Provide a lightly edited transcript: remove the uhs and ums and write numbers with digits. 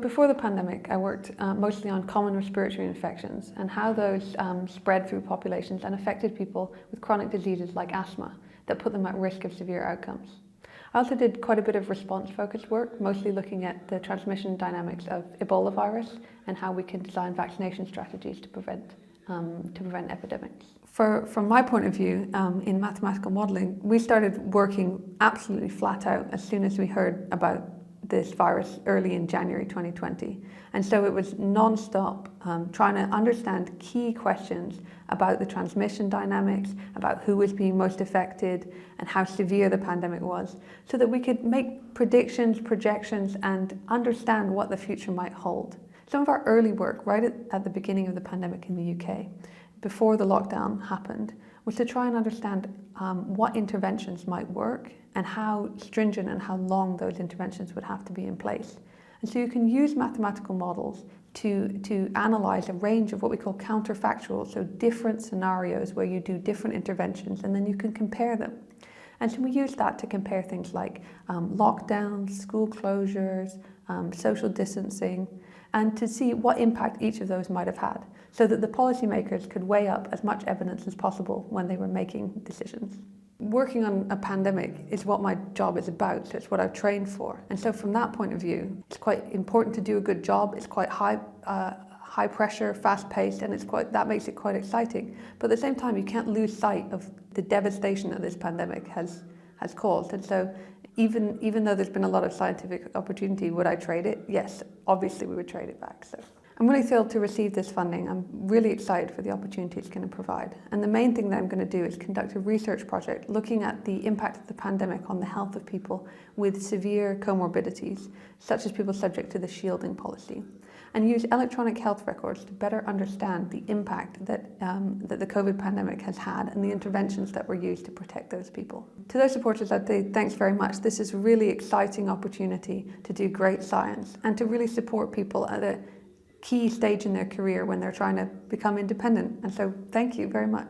before the pandemic, I worked mostly on common respiratory infections and how those spread through populations and affected people with chronic diseases like asthma that put them at risk of severe outcomes. I also did quite a bit of response-focused work, mostly looking at the transmission dynamics of Ebola virus and how we can design vaccination strategies to prevent epidemics. From my point of view, in mathematical modelling, we started working absolutely flat out as soon as we heard about this virus early in January 2020. And so it was non-stop trying to understand key questions about the transmission dynamics, about who was being most affected and how severe the pandemic was, so that we could make predictions, projections, and understand what the future might hold. Some of our early work right at the beginning of the pandemic in the UK, before the lockdown happened, was to try and understand what interventions might work and how stringent and how long those interventions would have to be in place. And so you can use mathematical models to analyze a range of what we call counterfactual, so different scenarios where you do different interventions and then you can compare them. And so we use that to compare things like lockdowns, school closures, social distancing, and to see what impact each of those might have had, so that the policymakers could weigh up as much evidence as possible when they were making decisions. Working on a pandemic is what my job is about, so it's what I've trained for. And so from that point of view, it's quite important to do a good job. It's quite high pressure, fast paced, and that makes it quite exciting. But at the same time, you can't lose sight of the devastation that this pandemic has caused. And so even though there's been a lot of scientific opportunity, would I trade it? Yes, obviously we would trade it back. So I'm really thrilled to receive this funding. I'm really excited for the opportunity it's going to provide. And the main thing that I'm going to do is conduct a research project looking at the impact of the pandemic on the health of people with severe comorbidities, such as people subject to the shielding policy, and use electronic health records to better understand the impact that the COVID pandemic has had and the interventions that were used to protect those people. To those supporters, I'd say thanks very much. This is a really exciting opportunity to do great science and to really support people at a key stage in their career when they're trying to become independent. And so thank you very much.